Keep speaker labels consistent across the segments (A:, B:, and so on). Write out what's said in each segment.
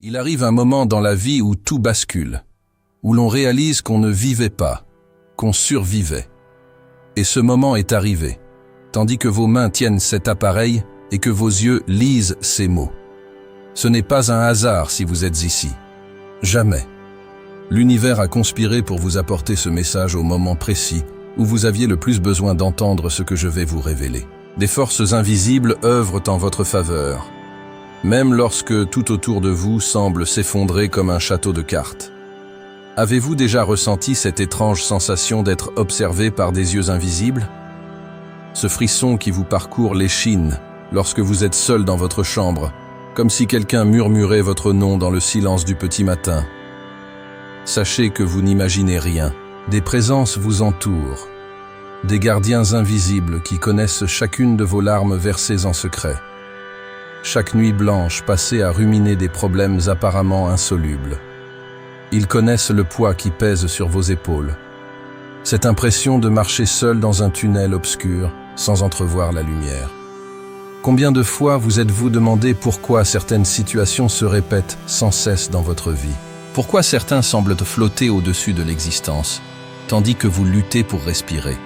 A: Il arrive un moment dans la vie où tout bascule, où l'on réalise qu'on ne vivait pas, qu'on survivait. Et ce moment est arrivé, tandis que vos mains tiennent cet appareil et que vos yeux lisent ces mots. Ce n'est pas un hasard si vous êtes ici. Jamais. L'univers a conspiré pour vous apporter ce message au moment précis où vous aviez le plus besoin d'entendre ce que je vais vous révéler. Des forces invisibles œuvrent en votre faveur, même lorsque tout autour de vous semble s'effondrer comme un château de cartes. Avez-vous déjà ressenti cette étrange sensation d'être observé par des yeux invisibles? Ce frisson qui vous parcourt l'échine lorsque vous êtes seul dans votre chambre, comme si quelqu'un murmurait votre nom dans le silence du petit matin. Sachez que vous n'imaginez rien. Des présences vous entourent, des gardiens invisibles qui connaissent chacune de vos larmes versées en secret. Chaque nuit blanche passée à ruminer des problèmes apparemment insolubles. Ils connaissent le poids qui pèse sur vos épaules. Cette impression de marcher seul dans un tunnel obscur, sans entrevoir la lumière. Combien de fois vous êtes-vous demandé pourquoi certaines situations se répètent sans cesse dans votre vie? Pourquoi certains semblent flotter au-dessus de l'existence, tandis que vous luttez pour respirer?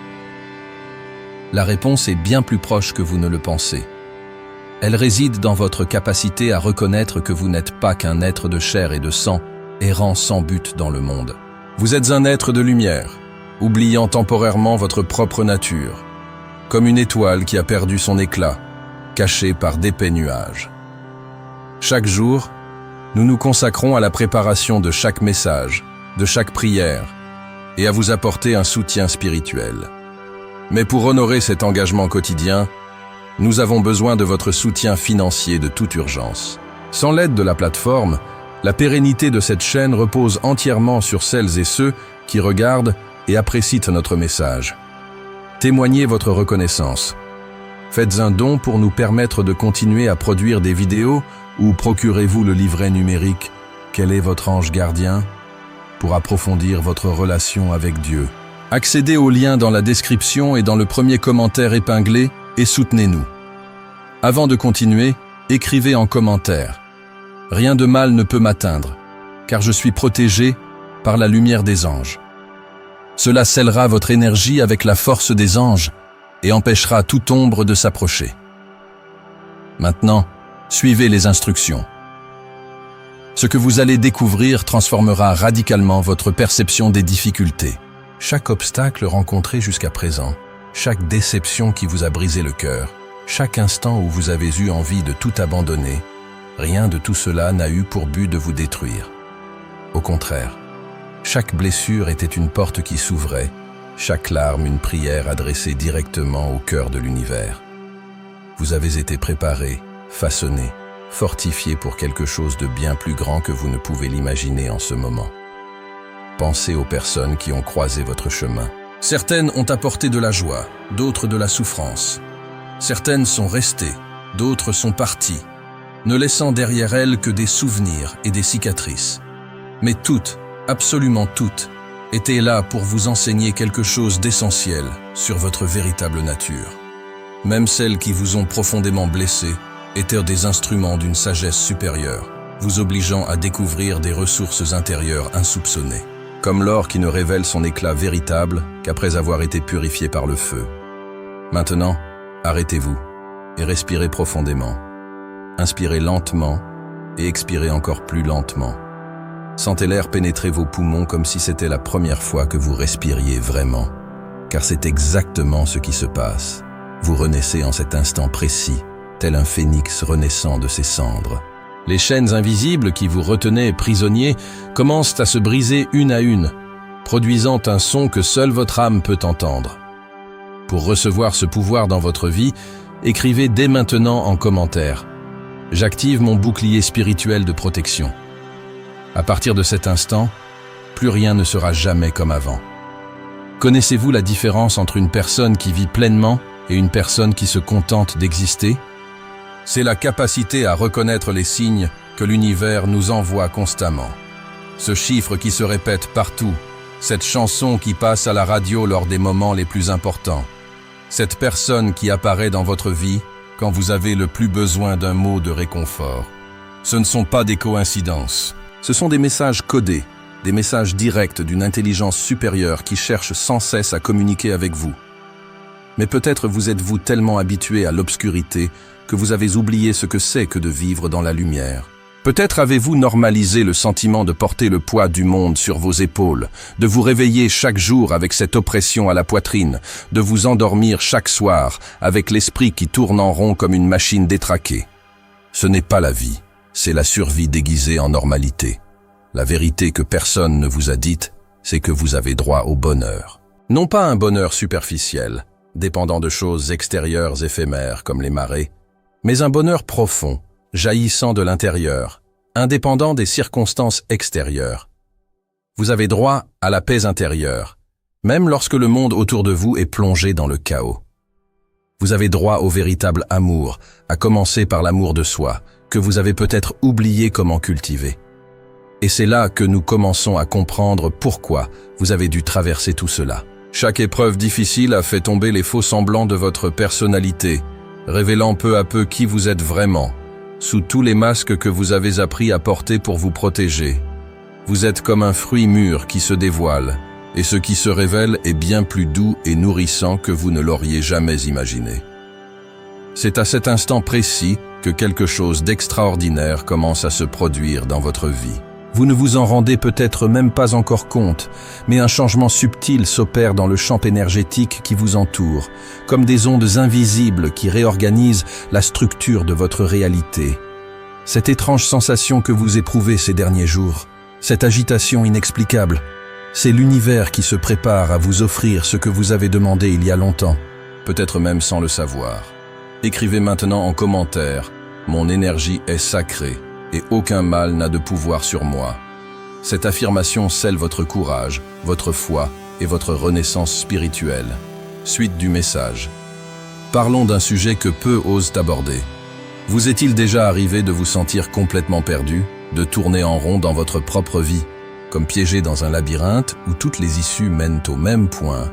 A: La réponse est bien plus proche que vous ne le pensez. Elle réside dans votre capacité à reconnaître que vous n'êtes pas qu'un être de chair et de sang, errant sans but dans le monde. Vous êtes un être de lumière, oubliant temporairement votre propre nature, comme une étoile qui a perdu son éclat, cachée par d'épais nuages. Chaque jour, nous nous consacrons à la préparation de chaque message, de chaque prière, et à vous apporter un soutien spirituel. Mais pour honorer cet engagement quotidien, nous avons besoin de votre soutien financier de toute urgence. Sans l'aide de la plateforme, la pérennité de cette chaîne repose entièrement sur celles et ceux qui regardent et apprécient notre message. Témoignez votre reconnaissance. Faites un don pour nous permettre de continuer à produire des vidéos ou procurez-vous le livret numérique « Quel est votre ange gardien ?» pour approfondir votre relation avec Dieu. Accédez au lien dans la description et dans le premier commentaire épinglé et soutenez-nous. Avant de continuer, écrivez en commentaire. Rien de mal ne peut m'atteindre, car je suis protégé par la lumière des anges. Cela scellera votre énergie avec la force des anges et empêchera toute ombre de s'approcher. Maintenant, suivez les instructions. Ce que vous allez découvrir transformera radicalement votre perception des difficultés. Chaque obstacle rencontré jusqu'à présent, chaque déception qui vous a brisé le cœur, chaque instant où vous avez eu envie de tout abandonner, rien de tout cela n'a eu pour but de vous détruire. Au contraire, chaque blessure était une porte qui s'ouvrait, chaque larme une prière adressée directement au cœur de l'univers. Vous avez été préparé, façonné, fortifié pour quelque chose de bien plus grand que vous ne pouvez l'imaginer en ce moment. Pensez aux personnes qui ont croisé votre chemin. Certaines ont apporté de la joie, d'autres de la souffrance. Certaines sont restées, d'autres sont parties, ne laissant derrière elles que des souvenirs et des cicatrices. Mais toutes, absolument toutes, étaient là pour vous enseigner quelque chose d'essentiel sur votre véritable nature. Même celles qui vous ont profondément blessé étaient des instruments d'une sagesse supérieure, vous obligeant à découvrir des ressources intérieures insoupçonnées. Comme l'or qui ne révèle son éclat véritable qu'après avoir été purifié par le feu. Maintenant, arrêtez-vous et respirez profondément. Inspirez lentement et expirez encore plus lentement. Sentez l'air pénétrer vos poumons comme si c'était la première fois que vous respiriez vraiment. Car c'est exactement ce qui se passe. Vous renaissez en cet instant précis, tel un phénix renaissant de ses cendres. Les chaînes invisibles qui vous retenaient prisonniers commencent à se briser une à une, produisant un son que seule votre âme peut entendre. Pour recevoir ce pouvoir dans votre vie, écrivez dès maintenant en commentaire « J'active mon bouclier spirituel de protection ». À partir de cet instant, plus rien ne sera jamais comme avant. Connaissez-vous la différence entre une personne qui vit pleinement et une personne qui se contente d'exister? C'est la capacité à reconnaître les signes que l'univers nous envoie constamment. Ce chiffre qui se répète partout, cette chanson qui passe à la radio lors des moments les plus importants, cette personne qui apparaît dans votre vie quand vous avez le plus besoin d'un mot de réconfort. Ce ne sont pas des coïncidences. Ce sont des messages codés, des messages directs d'une intelligence supérieure qui cherche sans cesse à communiquer avec vous. Mais peut-être vous êtes-vous tellement habitué à l'obscurité que vous avez oublié ce que c'est que de vivre dans la lumière. Peut-être avez-vous normalisé le sentiment de porter le poids du monde sur vos épaules, de vous réveiller chaque jour avec cette oppression à la poitrine, de vous endormir chaque soir avec l'esprit qui tourne en rond comme une machine détraquée. Ce n'est pas la vie, c'est la survie déguisée en normalité. La vérité que personne ne vous a dite, c'est que vous avez droit au bonheur. Non pas un bonheur superficiel, dépendant de choses extérieures éphémères comme les marées, mais un bonheur profond, jaillissant de l'intérieur, indépendant des circonstances extérieures. Vous avez droit à la paix intérieure, même lorsque le monde autour de vous est plongé dans le chaos. Vous avez droit au véritable amour, à commencer par l'amour de soi, que vous avez peut-être oublié comment cultiver. Et c'est là que nous commençons à comprendre pourquoi vous avez dû traverser tout cela. Chaque épreuve difficile a fait tomber les faux semblants de votre personnalité, révélant peu à peu qui vous êtes vraiment, sous tous les masques que vous avez appris à porter pour vous protéger. Vous êtes comme un fruit mûr qui se dévoile, et ce qui se révèle est bien plus doux et nourrissant que vous ne l'auriez jamais imaginé. C'est à cet instant précis que quelque chose d'extraordinaire commence à se produire dans votre vie. Vous ne vous en rendez peut-être même pas encore compte, mais un changement subtil s'opère dans le champ énergétique qui vous entoure, comme des ondes invisibles qui réorganisent la structure de votre réalité. Cette étrange sensation que vous éprouvez ces derniers jours, cette agitation inexplicable, c'est l'univers qui se prépare à vous offrir ce que vous avez demandé il y a longtemps, peut-être même sans le savoir. Écrivez maintenant en commentaire « Mon énergie est sacrée ». Et aucun mal n'a de pouvoir sur moi. Cette affirmation scelle votre courage, votre foi et votre renaissance spirituelle. Suite du message. Parlons d'un sujet que peu osent aborder. Vous est-il déjà arrivé de vous sentir complètement perdu, de tourner en rond dans votre propre vie, comme piégé dans un labyrinthe où toutes les issues mènent au même point?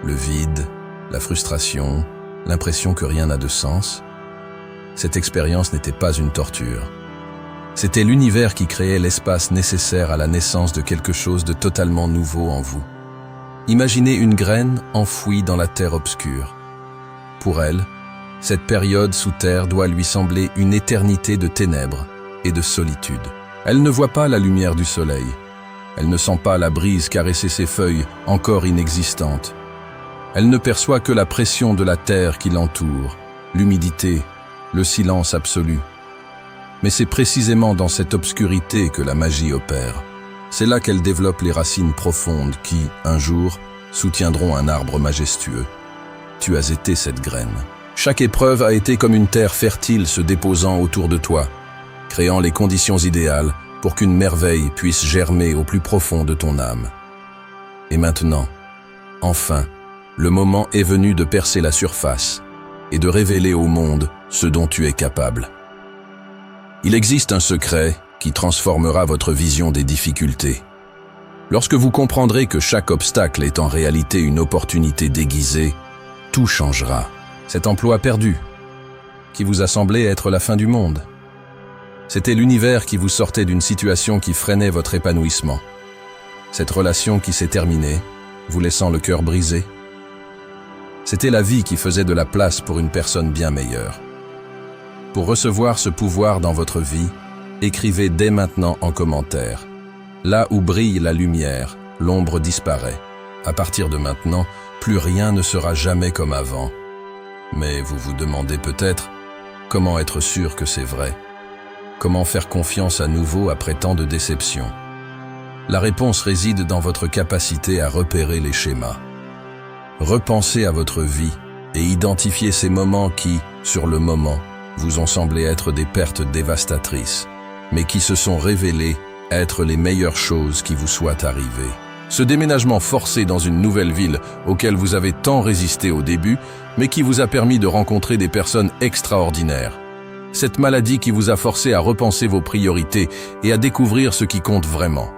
A: Le vide, la frustration, l'impression que rien n'a de sens? Cette expérience n'était pas une torture. C'était l'univers qui créait l'espace nécessaire à la naissance de quelque chose de totalement nouveau en vous. Imaginez une graine enfouie dans la terre obscure. Pour elle, cette période sous terre doit lui sembler une éternité de ténèbres et de solitude. Elle ne voit pas la lumière du soleil. Elle ne sent pas la brise caresser ses feuilles encore inexistantes. Elle ne perçoit que la pression de la terre qui l'entoure, l'humidité, le silence absolu. Mais c'est précisément dans cette obscurité que la magie opère. C'est là qu'elle développe les racines profondes qui, un jour, soutiendront un arbre majestueux. Tu as été cette graine. Chaque épreuve a été comme une terre fertile se déposant autour de toi, créant les conditions idéales pour qu'une merveille puisse germer au plus profond de ton âme. Et maintenant, enfin, le moment est venu de percer la surface et de révéler au monde ce dont tu es capable. Il existe un secret qui transformera votre vision des difficultés. Lorsque vous comprendrez que chaque obstacle est en réalité une opportunité déguisée, tout changera. Cet emploi perdu, qui vous a semblé être la fin du monde, c'était l'univers qui vous sortait d'une situation qui freinait votre épanouissement. Cette relation qui s'est terminée, vous laissant le cœur brisé. C'était la vie qui faisait de la place pour une personne bien meilleure. Pour recevoir ce pouvoir dans votre vie, écrivez dès maintenant en commentaire. Là où brille la lumière, l'ombre disparaît. À partir de maintenant, plus rien ne sera jamais comme avant. Mais vous vous demandez peut-être, comment être sûr que c'est vrai? Comment faire confiance à nouveau après tant de déceptions? La réponse réside dans votre capacité à repérer les schémas. Repensez à votre vie et identifiez ces moments qui, sur le moment, vous ont semblé être des pertes dévastatrices, mais qui se sont révélées être les meilleures choses qui vous soient arrivées. Ce déménagement forcé dans une nouvelle ville auquel vous avez tant résisté au début, mais qui vous a permis de rencontrer des personnes extraordinaires. Cette maladie qui vous a forcé à repenser vos priorités et à découvrir ce qui compte vraiment.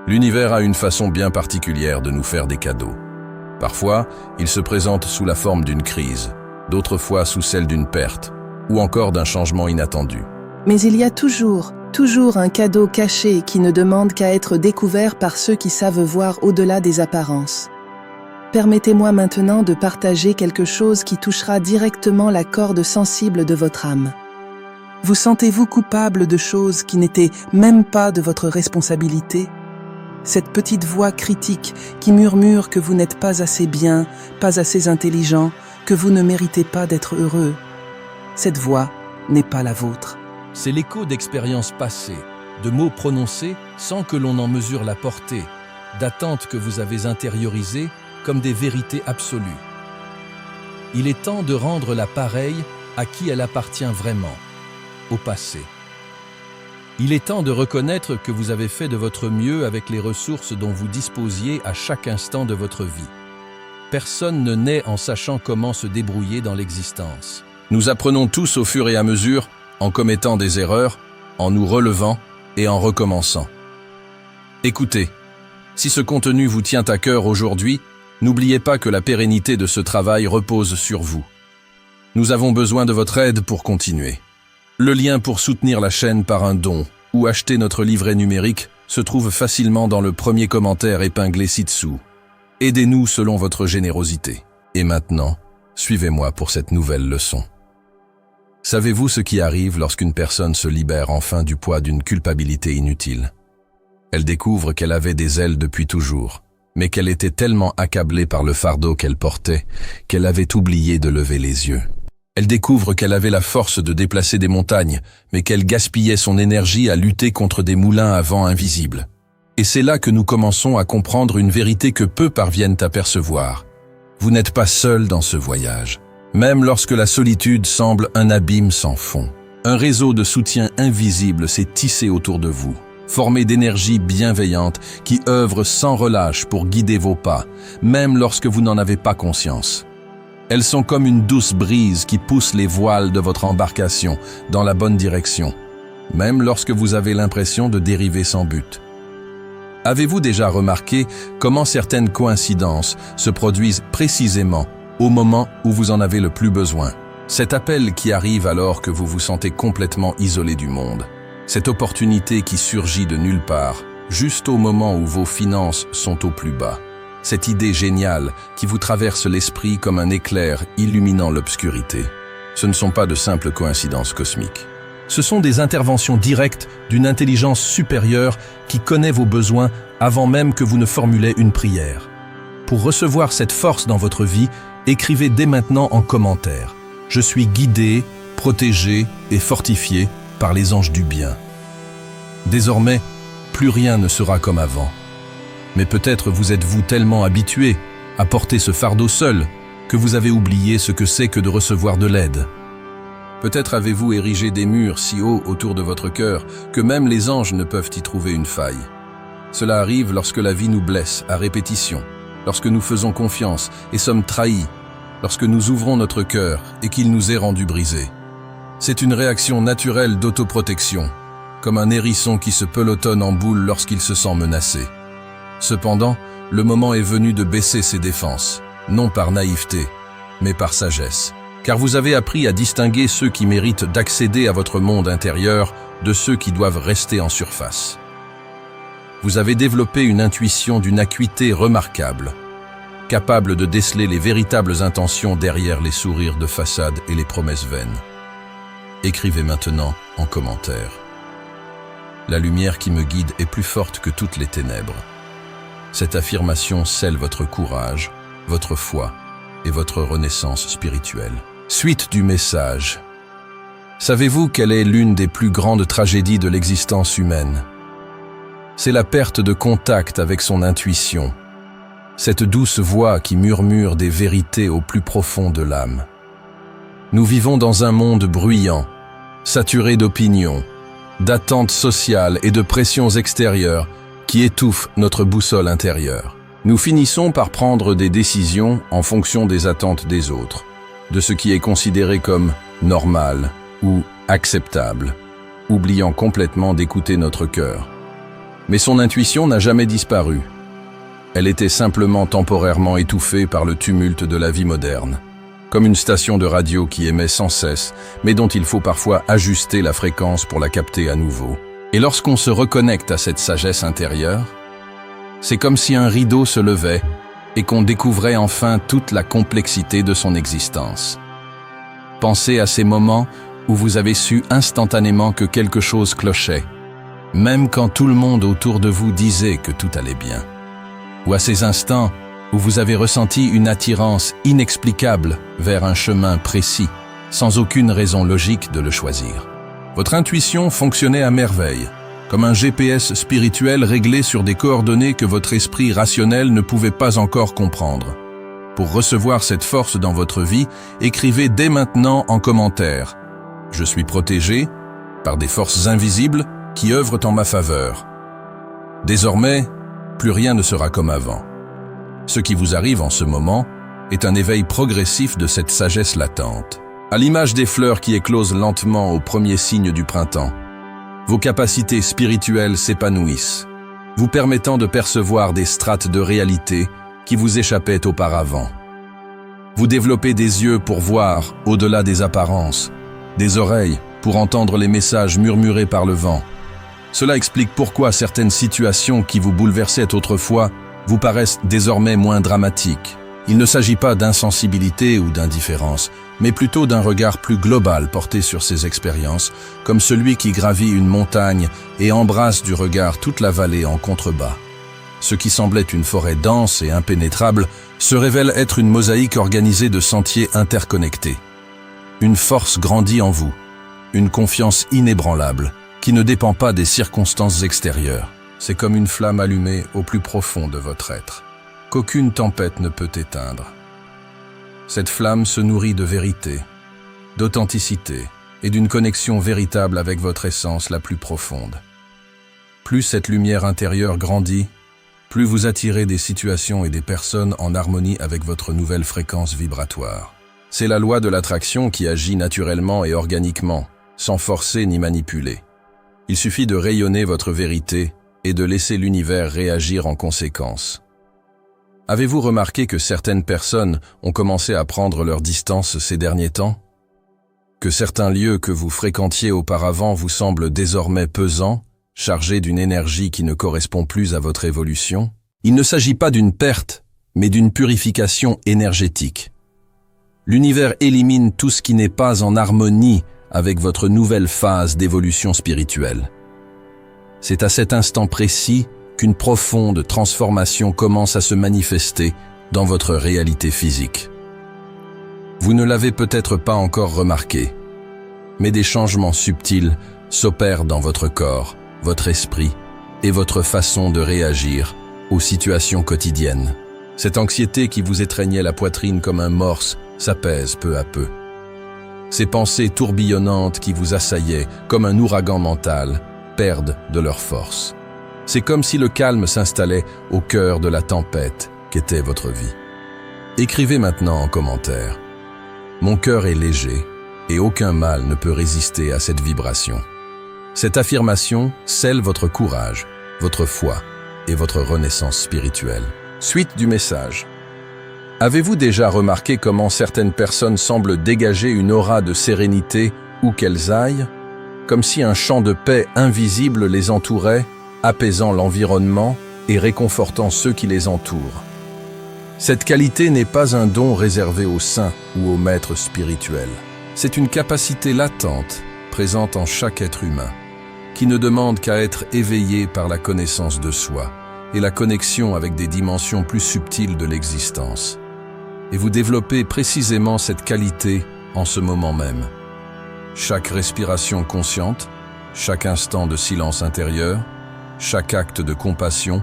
A: L'univers a une façon bien particulière de nous faire des cadeaux. Parfois, il se présente sous la forme d'une crise, d'autres fois sous celle d'une perte, ou encore d'un changement inattendu.
B: Mais il y a toujours un cadeau caché qui ne demande qu'à être découvert par ceux qui savent voir au-delà des apparences. Permettez-moi maintenant de partager quelque chose qui touchera directement la corde sensible de votre âme. Vous sentez-vous coupable de choses qui n'étaient même pas de votre responsabilité? Cette petite voix critique qui murmure que vous n'êtes pas assez bien, pas assez intelligent, que vous ne méritez pas d'être heureux. Cette voix n'est pas la vôtre.
A: C'est l'écho d'expériences passées, de mots prononcés sans que l'on en mesure la portée, d'attentes que vous avez intériorisées comme des vérités absolues. Il est temps de rendre la pareille à qui elle appartient vraiment, au passé. Il est temps de reconnaître que vous avez fait de votre mieux avec les ressources dont vous disposiez à chaque instant de votre vie. Personne ne naît en sachant comment se débrouiller dans l'existence. Nous apprenons tous au fur et à mesure, en commettant des erreurs, en nous relevant et en recommençant. Écoutez, si ce contenu vous tient à cœur aujourd'hui, n'oubliez pas que la pérennité de ce travail repose sur vous. Nous avons besoin de votre aide pour continuer. Le lien pour soutenir la chaîne par un don ou acheter notre livret numérique se trouve facilement dans le premier commentaire épinglé ci-dessous. Aidez-nous selon votre générosité. Et maintenant, suivez-moi pour cette nouvelle leçon. Savez-vous ce qui arrive lorsqu'une personne se libère enfin du poids d'une culpabilité inutile? Elle découvre qu'elle avait des ailes depuis toujours, mais qu'elle était tellement accablée par le fardeau qu'elle portait qu'elle avait oublié de lever les yeux. Elle découvre qu'elle avait la force de déplacer des montagnes, mais qu'elle gaspillait son énergie à lutter contre des moulins à vent invisibles. Et c'est là que nous commençons à comprendre une vérité que peu parviennent à percevoir. Vous n'êtes pas seul dans ce voyage. Même lorsque la solitude semble un abîme sans fond, un réseau de soutien invisible s'est tissé autour de vous, formé d'énergie bienveillante qui œuvre sans relâche pour guider vos pas, même lorsque vous n'en avez pas conscience. Elles sont comme une douce brise qui pousse les voiles de votre embarcation dans la bonne direction, même lorsque vous avez l'impression de dériver sans but. Avez-vous déjà remarqué comment certaines coïncidences se produisent précisément au moment où vous en avez le plus besoin? Cet appel qui arrive alors que vous vous sentez complètement isolé du monde. Cette opportunité qui surgit de nulle part, juste au moment où vos finances sont au plus bas. Cette idée géniale qui vous traverse l'esprit comme un éclair illuminant l'obscurité. Ce ne sont pas de simples coïncidences cosmiques. Ce sont des interventions directes d'une intelligence supérieure qui connaît vos besoins avant même que vous ne formulez une prière. Pour recevoir cette force dans votre vie, écrivez dès maintenant en commentaire. Je suis guidé, protégé et fortifié par les anges du bien. Désormais, plus rien ne sera comme avant. Mais peut-être vous êtes-vous tellement habitué à porter ce fardeau seul que vous avez oublié ce que c'est que de recevoir de l'aide. Peut-être avez-vous érigé des murs si hauts autour de votre cœur que même les anges ne peuvent y trouver une faille. Cela arrive lorsque la vie nous blesse à répétition, lorsque nous faisons confiance et sommes trahis, lorsque nous ouvrons notre cœur et qu'il nous est rendu brisé. C'est une réaction naturelle d'autoprotection, comme un hérisson qui se pelotonne en boule lorsqu'il se sent menacé. Cependant, le moment est venu de baisser ses défenses, non par naïveté, mais par sagesse. Car vous avez appris à distinguer ceux qui méritent d'accéder à votre monde intérieur de ceux qui doivent rester en surface. Vous avez développé une intuition d'une acuité remarquable, capable de déceler les véritables intentions derrière les sourires de façade et les promesses vaines. Écrivez maintenant en commentaire. La lumière qui me guide est plus forte que toutes les ténèbres. Cette affirmation scelle votre courage, votre foi et votre renaissance spirituelle. Suite du message. Savez-vous quelle est l'une des plus grandes tragédies de l'existence humaine? C'est la perte de contact avec son intuition, cette douce voix qui murmure des vérités au plus profond de l'âme. Nous vivons dans un monde bruyant, saturé d'opinions, d'attentes sociales et de pressions extérieures qui étouffent notre boussole intérieure. Nous finissons par prendre des décisions en fonction des attentes des autres, de ce qui est considéré comme normal ou acceptable, oubliant complètement d'écouter notre cœur. Mais son intuition n'a jamais disparu. Elle était simplement temporairement étouffée par le tumulte de la vie moderne. comme une station de radio qui émet sans cesse, mais dont il faut parfois ajuster la fréquence pour la capter à nouveau. Et lorsqu'on se reconnecte à cette sagesse intérieure, c'est comme si un rideau se levait et qu'on découvrait enfin toute la complexité de son existence. Pensez à ces moments où vous avez su instantanément que quelque chose clochait, même quand tout le monde autour de vous disait que tout allait bien. Ou à ces instants où vous avez ressenti une attirance inexplicable vers un chemin précis, sans aucune raison logique de le choisir. Votre intuition fonctionnait à merveille, comme un GPS spirituel réglé sur des coordonnées que votre esprit rationnel ne pouvait pas encore comprendre. Pour recevoir cette force dans votre vie, écrivez dès maintenant en commentaire « Je suis protégé par des forces invisibles qui œuvrent en ma faveur. Désormais, plus rien ne sera comme avant. » Ce qui vous arrive en ce moment est un éveil progressif de cette sagesse latente. À l'image des fleurs qui éclosent lentement au premier signe du printemps, vos capacités spirituelles s'épanouissent, vous permettant de percevoir des strates de réalité qui vous échappaient auparavant. Vous développez des yeux pour voir au-delà des apparences, des oreilles pour entendre les messages murmurés par le vent. Cela explique pourquoi certaines situations qui vous bouleversaient autrefois vous paraissent désormais moins dramatiques. Il ne s'agit pas d'insensibilité ou d'indifférence, mais plutôt d'un regard plus global porté sur ces expériences, comme celui qui gravit une montagne et embrasse du regard toute la vallée en contrebas. Ce qui semblait une forêt dense et impénétrable se révèle être une mosaïque organisée de sentiers interconnectés. Une force grandit en vous, une confiance inébranlable, qui ne dépend pas des circonstances extérieures. C'est comme une flamme allumée au plus profond de votre être, qu'aucune tempête ne peut éteindre. Cette flamme se nourrit de vérité, d'authenticité et d'une connexion véritable avec votre essence la plus profonde. Plus cette lumière intérieure grandit, plus vous attirez des situations et des personnes en harmonie avec votre nouvelle fréquence vibratoire. C'est la loi de l'attraction qui agit naturellement et organiquement, sans forcer ni manipuler. Il suffit de rayonner votre vérité et de laisser l'univers réagir en conséquence. Avez-vous remarqué que certaines personnes ont commencé à prendre leur distance ces derniers temps? Que certains lieux que vous fréquentiez auparavant vous semblent désormais pesants, chargés d'une énergie qui ne correspond plus à votre évolution? Il ne s'agit pas d'une perte, mais d'une purification énergétique. L'univers élimine tout ce qui n'est pas en harmonie avec votre nouvelle phase d'évolution spirituelle. C'est à cet instant précis qu'une profonde transformation commence à se manifester dans votre réalité physique. Vous ne l'avez peut-être pas encore remarqué, mais des changements subtils s'opèrent dans votre corps, votre esprit et votre façon de réagir aux situations quotidiennes. Cette anxiété qui vous étreignait la poitrine comme un morse s'apaise peu à peu. Ces pensées tourbillonnantes qui vous assaillaient comme un ouragan mental perdent de leur force. C'est comme si le calme s'installait au cœur de la tempête qu'était votre vie. Écrivez maintenant en commentaire « Mon cœur est léger et aucun mal ne peut résister à cette vibration ». Cette affirmation scelle votre courage, votre foi et votre renaissance spirituelle. Suite du message. Avez-vous déjà remarqué comment certaines personnes semblent dégager une aura de sérénité où qu'elles aillent, comme si un champ de paix invisible les entourait, apaisant l'environnement et réconfortant ceux qui les entourent? Cette qualité n'est pas un don réservé aux saints ou aux maîtres spirituels. C'est une capacité latente, présente en chaque être humain, qui ne demande qu'à être éveillé par la connaissance de soi et la connexion avec des dimensions plus subtiles de l'existence. Et vous développez précisément cette qualité en ce moment même. Chaque respiration consciente, chaque instant de silence intérieur, chaque acte de compassion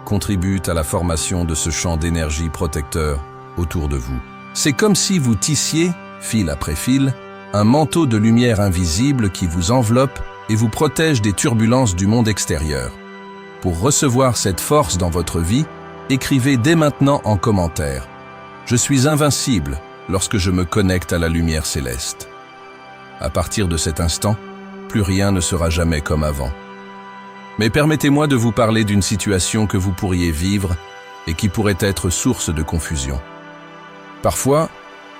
A: contribue à la formation de ce champ d'énergie protecteur autour de vous. C'est comme si vous tissiez, fil après fil, un manteau de lumière invisible qui vous enveloppe et vous protège des turbulences du monde extérieur. Pour recevoir cette force dans votre vie, écrivez dès maintenant en commentaire « Je suis invincible lorsque je me connecte à la lumière céleste ». À partir de cet instant, plus rien ne sera jamais comme avant. Mais permettez-moi de vous parler d'une situation que vous pourriez vivre et qui pourrait être source de confusion. Parfois,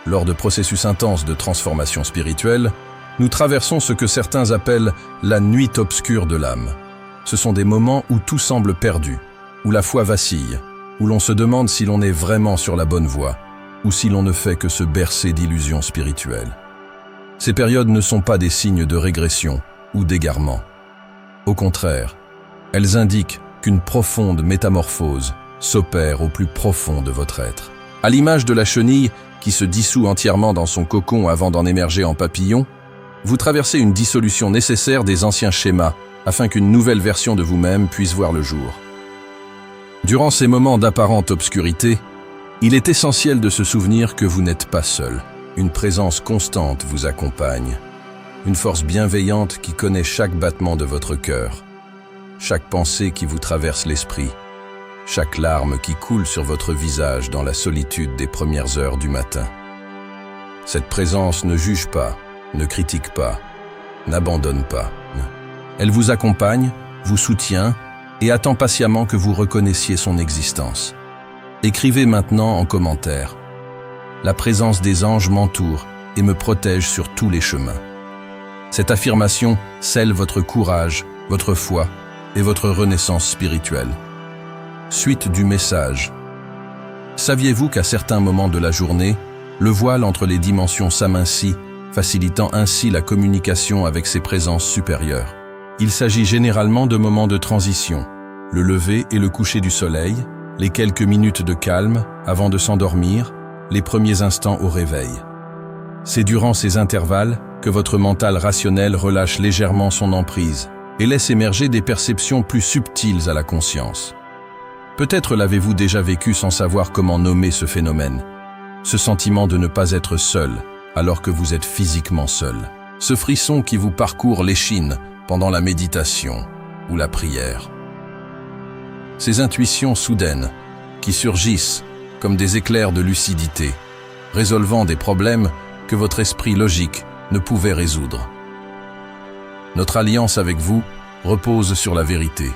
A: Lors de processus intenses de transformation spirituelle, nous traversons ce que certains appellent la nuit obscure de l'âme. Ce sont des moments où tout semble perdu, où la foi vacille, où l'on se demande si l'on est vraiment sur la bonne voie, ou si l'on ne fait que se bercer d'illusions spirituelles. Ces périodes ne sont pas des signes de régression ou d'égarement. Au contraire, elles indiquent qu'une profonde métamorphose s'opère au plus profond de votre être. À l'image de la chenille qui se dissout entièrement dans son cocon avant d'en émerger en papillon, vous traversez une dissolution nécessaire des anciens schémas afin qu'une nouvelle version de vous-même puisse voir le jour. Durant ces moments d'apparente obscurité, il est essentiel de se souvenir que vous n'êtes pas seul. Une présence constante vous accompagne, une force bienveillante qui connaît chaque battement de votre cœur, chaque pensée qui vous traverse l'esprit, chaque larme qui coule sur votre visage dans la solitude des premières heures du matin. Cette présence ne juge pas, ne critique pas, n'abandonne pas. Elle vous accompagne, vous soutient et attend patiemment que vous reconnaissiez son existence. Écrivez maintenant en commentaire. La présence des anges m'entoure et me protège sur tous les chemins. Cette affirmation scelle votre courage, votre foi et votre renaissance spirituelle. Suite du message. Saviez-vous qu'à certains moments de la journée, le voile entre les dimensions s'amincit, facilitant ainsi la communication avec ces présences supérieures? Il s'agit généralement de moments de transition, le lever et le coucher du soleil, les quelques minutes de calme avant de s'endormir, les premiers instants au réveil. C'est durant ces intervalles que votre mental rationnel relâche légèrement son emprise et laisse émerger des perceptions plus subtiles à la conscience. Peut-être l'avez-vous déjà vécu sans savoir comment nommer ce phénomène. Ce sentiment de ne pas être seul, alors que vous êtes physiquement seul. Ce frisson qui vous parcourt l'échine pendant la méditation ou la prière. Ces intuitions soudaines qui surgissent comme des éclairs de lucidité, résolvant des problèmes que votre esprit logique ne pouvait résoudre. Notre alliance avec vous repose sur la vérité.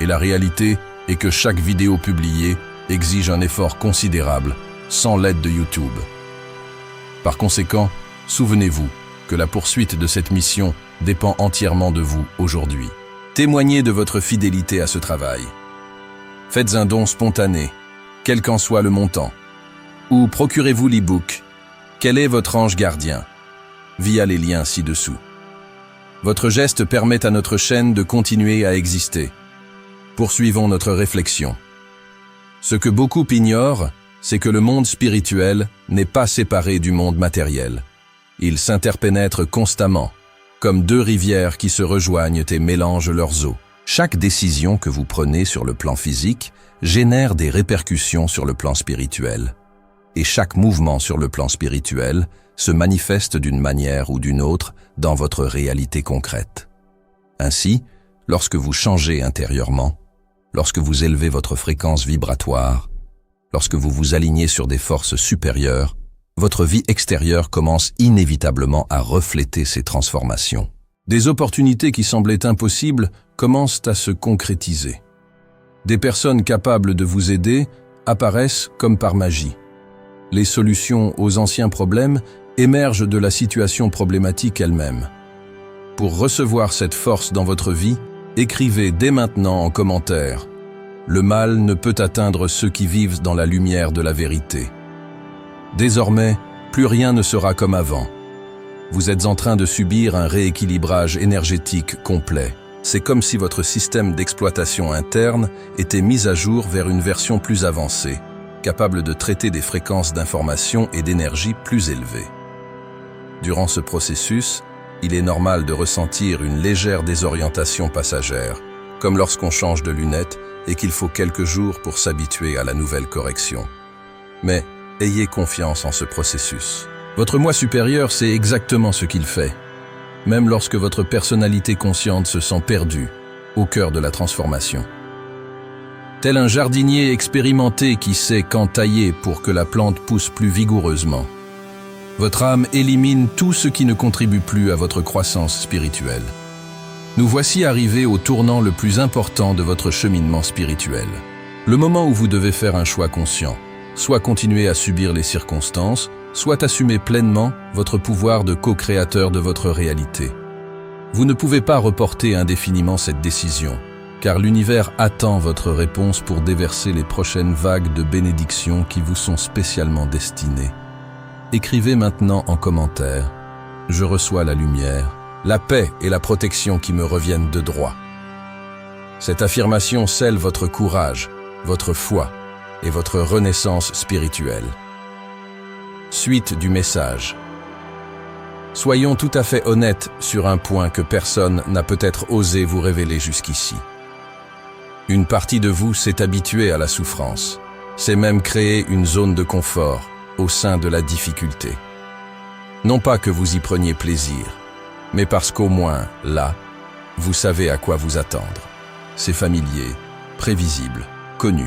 A: Et la réalité est que chaque vidéo publiée exige un effort considérable, sans l'aide de YouTube. Par conséquent, souvenez-vous que la poursuite de cette mission dépend entièrement de vous aujourd'hui. Témoignez de votre fidélité à ce travail. Faites un don spontané, quel qu'en soit le montant. Ou procurez-vous l'e-book « Quel est votre ange gardien ?» via les liens ci-dessous. Votre geste permet à notre chaîne de continuer à exister. Poursuivons notre réflexion. Ce que beaucoup ignorent, c'est que le monde spirituel n'est pas séparé du monde matériel. Ils s'interpénètrent constamment, comme deux rivières qui se rejoignent et mélangent leurs eaux. Chaque décision que vous prenez sur le plan physique génère des répercussions sur le plan spirituel. Et chaque mouvement sur le plan spirituel se manifeste d'une manière ou d'une autre dans votre réalité concrète. Ainsi, lorsque vous changez intérieurement, lorsque vous élevez votre fréquence vibratoire, lorsque vous vous alignez sur des forces supérieures, votre vie extérieure commence inévitablement à refléter ces transformations. Des opportunités qui semblaient impossibles commencent à se concrétiser. Des personnes capables de vous aider apparaissent comme par magie. Les solutions aux anciens problèmes émergent de la situation problématique elle-même. Pour recevoir cette force dans votre vie, écrivez dès maintenant en commentaire « Le mal ne peut atteindre ceux qui vivent dans la lumière de la vérité ». Désormais, plus rien ne sera comme avant. Vous êtes en train de subir un rééquilibrage énergétique complet. C'est comme si votre système d'exploitation interne était mis à jour vers une version plus avancée, capable de traiter des fréquences d'information et d'énergie plus élevées. Durant ce processus, il est normal de ressentir une légère désorientation passagère, comme lorsqu'on change de lunettes et qu'il faut quelques jours pour s'habituer à la nouvelle correction. Mais ayez confiance en ce processus. Votre moi supérieur sait exactement ce qu'il fait, même lorsque votre personnalité consciente se sent perdue au cœur de la transformation. Tel un jardinier expérimenté qui sait quand tailler pour que la plante pousse plus vigoureusement. Votre âme élimine tout ce qui ne contribue plus à votre croissance spirituelle. Nous voici arrivés au tournant le plus important de votre cheminement spirituel. Le moment où vous devez faire un choix conscient, soit continuer à subir les circonstances, soit assumer pleinement votre pouvoir de co-créateur de votre réalité. Vous ne pouvez pas reporter indéfiniment cette décision, car l'univers attend votre réponse pour déverser les prochaines vagues de bénédictions qui vous sont spécialement destinées. Écrivez maintenant en commentaire « Je reçois la lumière, la paix et la protection qui me reviennent de droit ». Cette affirmation scelle votre courage, votre foi et votre renaissance spirituelle. Suite du message. Soyons tout à fait honnêtes sur un point que personne n'a peut-être osé vous révéler jusqu'ici. Une partie de vous s'est habituée à la souffrance, s'est même créé une zone de confort au sein de la difficulté. Non pas que vous y preniez plaisir, mais parce qu'au moins, là, vous savez à quoi vous attendre. C'est familier, prévisible, connu.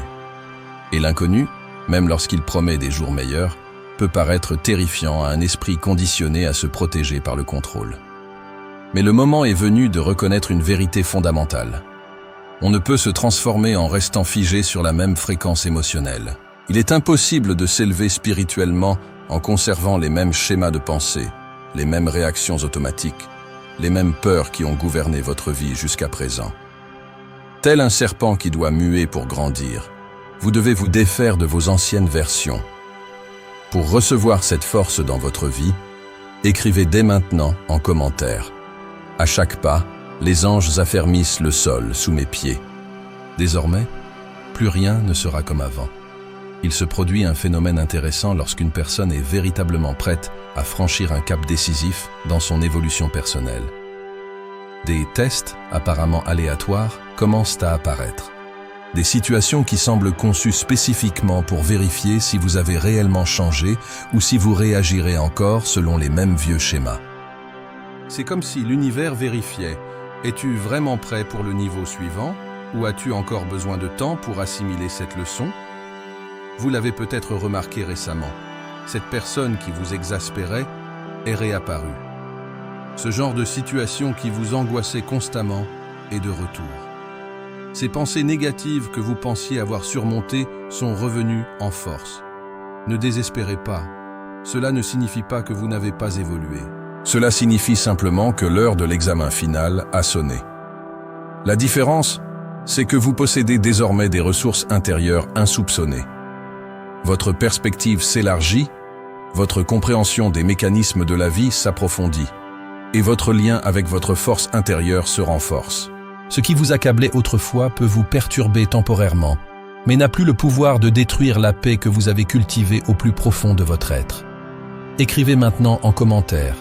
A: Et l'inconnu, même lorsqu'il promet des jours meilleurs, peut paraître terrifiant à un esprit conditionné à se protéger par le contrôle. Mais le moment est venu de reconnaître une vérité fondamentale. On ne peut se transformer en restant figé sur la même fréquence émotionnelle. Il est impossible de s'élever spirituellement en conservant les mêmes schémas de pensée, les mêmes réactions automatiques, les mêmes peurs qui ont gouverné votre vie jusqu'à présent. Tel un serpent qui doit muer pour grandir, vous devez vous défaire de vos anciennes versions. Pour recevoir cette force dans votre vie, écrivez dès maintenant en commentaire. À chaque pas, les anges affermissent le sol sous mes pieds. Désormais, plus rien ne sera comme avant. Il se produit un phénomène intéressant lorsqu'une personne est véritablement prête à franchir un cap décisif dans son évolution personnelle. Des tests, apparemment aléatoires, commencent à apparaître. Des situations qui semblent conçues spécifiquement pour vérifier si vous avez réellement changé ou si vous réagirez encore selon les mêmes vieux schémas. C'est comme si l'univers vérifiait « Es-tu vraiment prêt pour le niveau suivant ou as-tu encore besoin de temps pour assimiler cette leçon ?» Vous l'avez peut-être remarqué récemment, cette personne qui vous exaspérait est réapparue. Ce genre de situation qui vous angoissait constamment est de retour. Ces pensées négatives que vous pensiez avoir surmontées sont revenues en force. Ne désespérez pas, cela ne signifie pas que vous n'avez pas évolué. Cela signifie simplement que l'heure de l'examen final a sonné. La différence, c'est que vous possédez désormais des ressources intérieures insoupçonnées. Votre perspective s'élargit, votre compréhension des mécanismes de la vie s'approfondit, et votre lien avec votre force intérieure se renforce. Ce qui vous accablait autrefois peut vous perturber temporairement, mais n'a plus le pouvoir de détruire la paix que vous avez cultivée au plus profond de votre être. Écrivez maintenant en commentaire.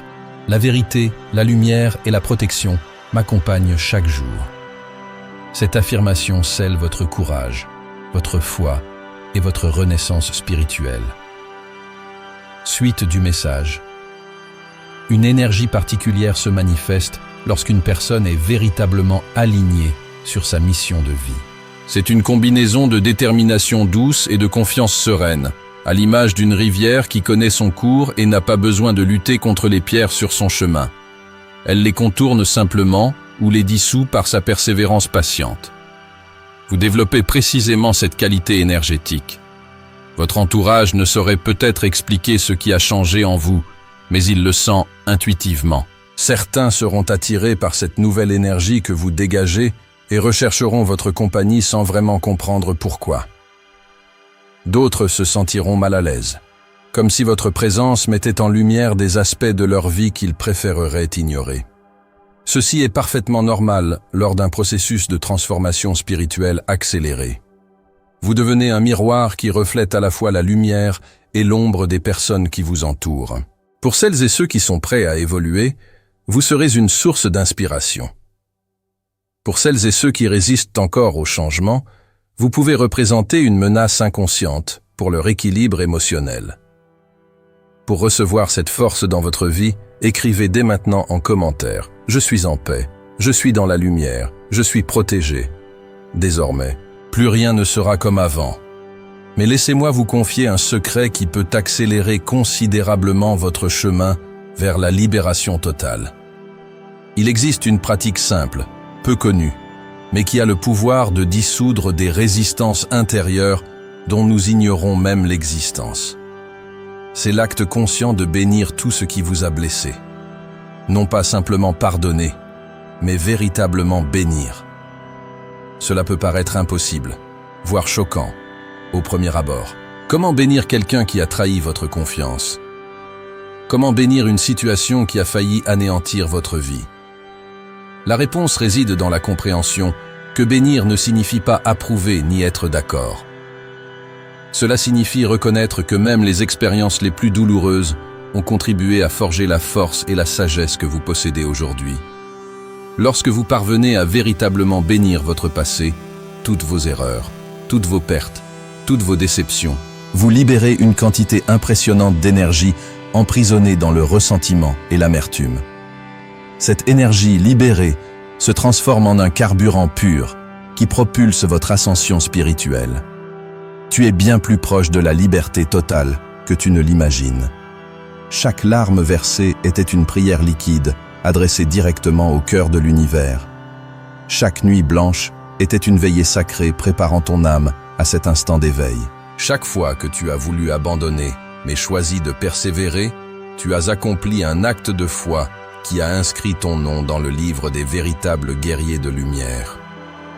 A: La vérité, la lumière et la protection m'accompagnent chaque jour. Cette affirmation scelle votre courage, votre foi et votre renaissance spirituelle. Suite du message. Une énergie particulière se manifeste lorsqu'une personne est véritablement alignée sur sa mission de vie. C'est une combinaison de détermination douce et de confiance sereine, à l'image d'une rivière qui connaît son cours et n'a pas besoin de lutter contre les pierres sur son chemin. Elle les contourne simplement ou les dissout par sa persévérance patiente. Vous développez précisément cette qualité énergétique. Votre entourage ne saurait peut-être expliquer ce qui a changé en vous, mais il le sent intuitivement. Certains seront attirés par cette nouvelle énergie que vous dégagez et rechercheront votre compagnie sans vraiment comprendre pourquoi. D'autres se sentiront mal à l'aise, comme si votre présence mettait en lumière des aspects de leur vie qu'ils préféreraient ignorer. Ceci est parfaitement normal lors d'un processus de transformation spirituelle accéléré. Vous devenez un miroir qui reflète à la fois la lumière et l'ombre des personnes qui vous entourent. Pour celles et ceux qui sont prêts à évoluer, vous serez une source d'inspiration. Pour celles et ceux qui résistent encore au changement, vous pouvez représenter une menace inconsciente pour leur équilibre émotionnel. Pour recevoir cette force dans votre vie, écrivez dès maintenant en commentaire « Je suis en paix, je suis dans la lumière, je suis protégé. Désormais, plus rien ne sera comme avant. Mais laissez-moi vous confier un secret qui peut accélérer considérablement votre chemin vers la libération totale. Il existe une pratique simple, peu connue, mais qui a le pouvoir de dissoudre des résistances intérieures dont nous ignorons même l'existence. C'est l'acte conscient de bénir tout ce qui vous a blessé. Non pas simplement pardonner, mais véritablement bénir. Cela peut paraître impossible, voire choquant, au premier abord. Comment bénir quelqu'un qui a trahi votre confiance? Comment bénir une situation qui a failli anéantir votre vie? La réponse réside dans la compréhension que bénir ne signifie pas approuver ni être d'accord. Cela signifie reconnaître que même les expériences les plus douloureuses ont contribué à forger la force et la sagesse que vous possédez aujourd'hui. Lorsque vous parvenez à véritablement bénir votre passé, toutes vos erreurs, toutes vos pertes, toutes vos déceptions, vous libérez une quantité impressionnante d'énergie emprisonnée dans le ressentiment et l'amertume. Cette énergie libérée se transforme en un carburant pur qui propulse votre ascension spirituelle. Tu es bien plus proche de la liberté totale que tu ne l'imagines. Chaque larme versée était une prière liquide adressée directement au cœur de l'univers. Chaque nuit blanche était une veillée sacrée préparant ton âme à cet instant d'éveil. Chaque fois que tu as voulu abandonner, mais choisi de persévérer, tu as accompli un acte de foi qui a inscrit ton nom dans le livre des véritables guerriers de lumière.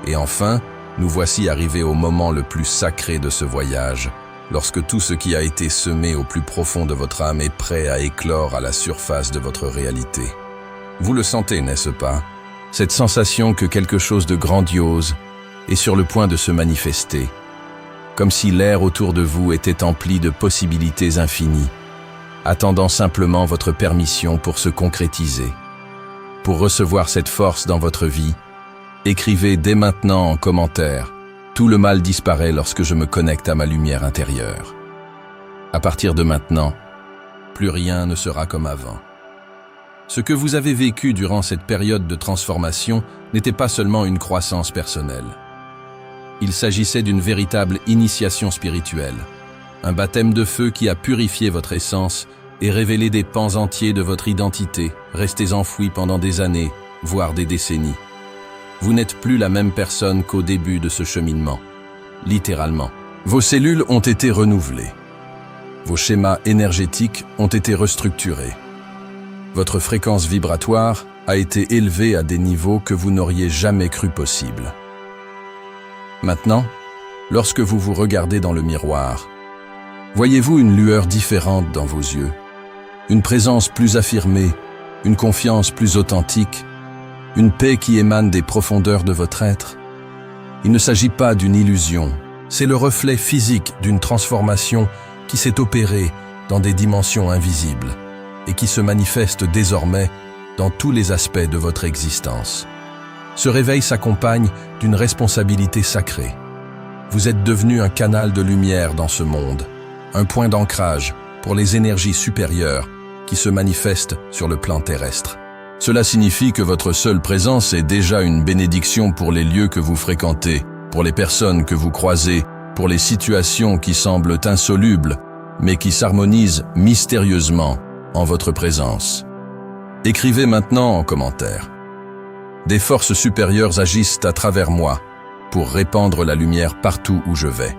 A: Et enfin, nous voici arrivés au moment le plus sacré de ce voyage, lorsque tout ce qui a été semé au plus profond de votre âme est prêt à éclore à la surface de votre réalité. Vous le sentez, n'est-ce pas? Cette sensation que quelque chose de grandiose est sur le point de se manifester, comme si l'air autour de vous était empli de possibilités infinies, attendant simplement votre permission pour se concrétiser. Pour recevoir cette force dans votre vie, écrivez dès maintenant en commentaire « Tout le mal disparaît lorsque je me connecte à ma lumière intérieure ». À partir de maintenant, plus rien ne sera comme avant. Ce que vous avez vécu durant cette période de transformation n'était pas seulement une croissance personnelle. Il s'agissait d'une véritable initiation spirituelle, un baptême de feu qui a purifié votre essence et révélé des pans entiers de votre identité, restés enfouis pendant des années, voire des décennies. Vous n'êtes plus la même personne qu'au début de ce cheminement, littéralement. Vos cellules ont été renouvelées. Vos schémas énergétiques ont été restructurés. Votre fréquence vibratoire a été élevée à des niveaux que vous n'auriez jamais cru possibles. Maintenant, lorsque vous vous regardez dans le miroir, voyez-vous une lueur différente dans vos yeux, une présence plus affirmée, une confiance plus authentique, une paix qui émane des profondeurs de votre être? Il ne s'agit pas d'une illusion, c'est le reflet physique d'une transformation qui s'est opérée dans des dimensions invisibles et qui se manifeste désormais dans tous les aspects de votre existence. Ce réveil s'accompagne d'une responsabilité sacrée. Vous êtes devenu un canal de lumière dans ce monde, un point d'ancrage pour les énergies supérieures qui se manifestent sur le plan terrestre. Cela signifie que votre seule présence est déjà une bénédiction pour les lieux que vous fréquentez, pour les personnes que vous croisez, pour les situations qui semblent insolubles, mais qui s'harmonisent mystérieusement en votre présence. Écrivez maintenant en commentaire. Des forces supérieures agissent à travers moi pour répandre la lumière partout où je vais.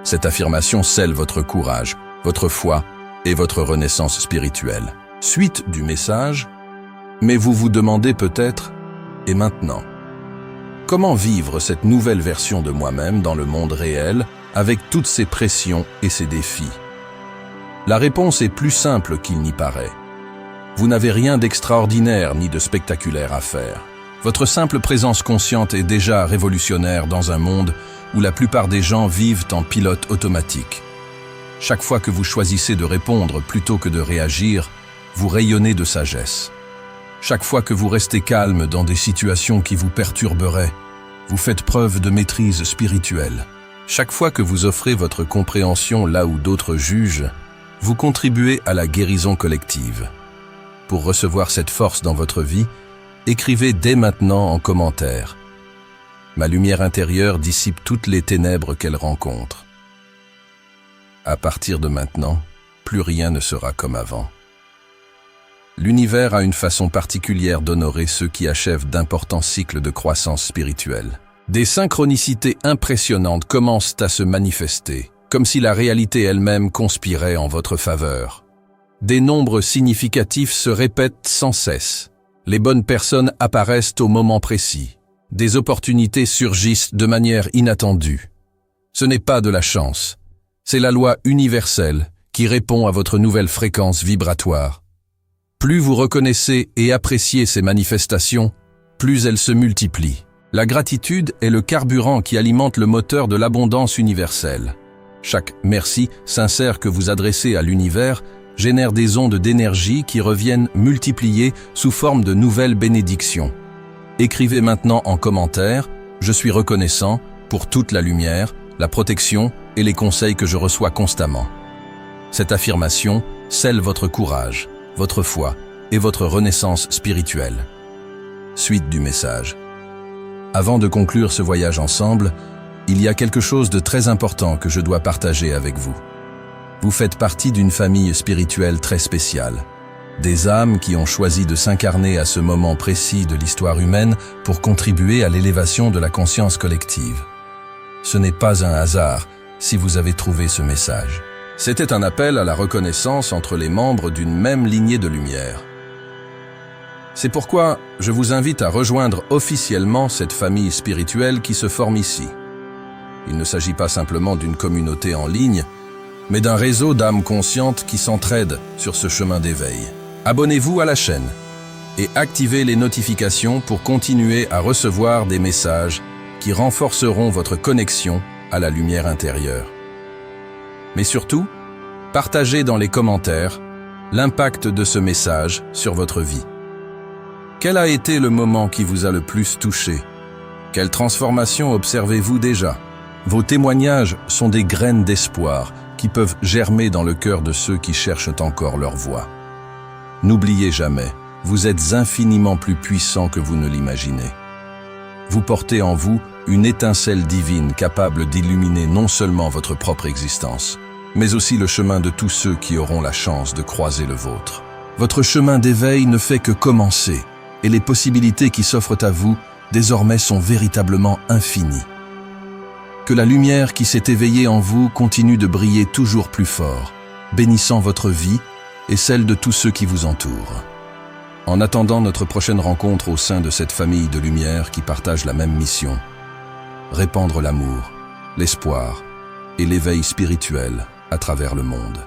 A: Cette affirmation scelle votre courage, votre foi et votre renaissance spirituelle. Suite du message, mais vous vous demandez peut-être, et maintenant? Comment vivre cette nouvelle version de moi-même dans le monde réel avec toutes ces pressions et ces défis? La réponse est plus simple qu'il n'y paraît. Vous n'avez rien d'extraordinaire ni de spectaculaire à faire. Votre simple présence consciente est déjà révolutionnaire dans un monde où la plupart des gens vivent en pilote automatique. Chaque fois que vous choisissez de répondre plutôt que de réagir, vous rayonnez de sagesse. Chaque fois que vous restez calme dans des situations qui vous perturberaient, vous faites preuve de maîtrise spirituelle. Chaque fois que vous offrez votre compréhension là où d'autres jugent, vous contribuez à la guérison collective. Pour recevoir cette force dans votre vie, écrivez dès maintenant en commentaire. Ma lumière intérieure dissipe toutes les ténèbres qu'elle rencontre. À partir de maintenant, plus rien ne sera comme avant. L'univers a une façon particulière d'honorer ceux qui achèvent d'importants cycles de croissance spirituelle. Des synchronicités impressionnantes commencent à se manifester. comme si la réalité elle-même conspirait en votre faveur. Des nombres significatifs se répètent sans cesse. Les bonnes personnes apparaissent au moment précis. Des opportunités surgissent de manière inattendue. Ce n'est pas de la chance. C'est la loi universelle qui répond à votre nouvelle fréquence vibratoire. Plus vous reconnaissez et appréciez ces manifestations, plus elles se multiplient. La gratitude est le carburant qui alimente le moteur de l'abondance universelle. Chaque « merci » sincère que vous adressez à l'univers génère des ondes d'énergie qui reviennent multipliées sous forme de nouvelles bénédictions. Écrivez maintenant en commentaire « Je suis reconnaissant pour toute la lumière, la protection et les conseils que je reçois constamment ». Cette affirmation scelle votre courage, votre foi et votre renaissance spirituelle. Suite du message. Avant de conclure ce voyage ensemble, il y a quelque chose de très important que je dois partager avec vous. Vous faites partie d'une famille spirituelle très spéciale. Des âmes qui ont choisi de s'incarner à ce moment précis de l'histoire humaine pour contribuer à l'élévation de la conscience collective. Ce n'est pas un hasard si vous avez trouvé ce message. C'était un appel à la reconnaissance entre les membres d'une même lignée de lumière. C'est pourquoi je vous invite à rejoindre officiellement cette famille spirituelle qui se forme ici. Il ne s'agit pas simplement d'une communauté en ligne, mais d'un réseau d'âmes conscientes qui s'entraident sur ce chemin d'éveil. Abonnez-vous à la chaîne et activez les notifications pour continuer à recevoir des messages qui renforceront votre connexion à la lumière intérieure. Mais surtout, partagez dans les commentaires l'impact de ce message sur votre vie. Quel a été le moment qui vous a le plus touché? Quelle transformation observez-vous déjà? Vos témoignages sont des graines d'espoir qui peuvent germer dans le cœur de ceux qui cherchent encore leur voie. N'oubliez jamais, vous êtes infiniment plus puissant que vous ne l'imaginez. Vous portez en vous une étincelle divine capable d'illuminer non seulement votre propre existence, mais aussi le chemin de tous ceux qui auront la chance de croiser le vôtre. Votre chemin d'éveil ne fait que commencer, et les possibilités qui s'offrent à vous, désormais, sont véritablement infinies. Que la lumière qui s'est éveillée en vous continue de briller toujours plus fort, bénissant votre vie et celle de tous ceux qui vous entourent. En attendant notre prochaine rencontre au sein de cette famille de lumière qui partage la même mission, répandre l'amour, l'espoir et l'éveil spirituel à travers le monde.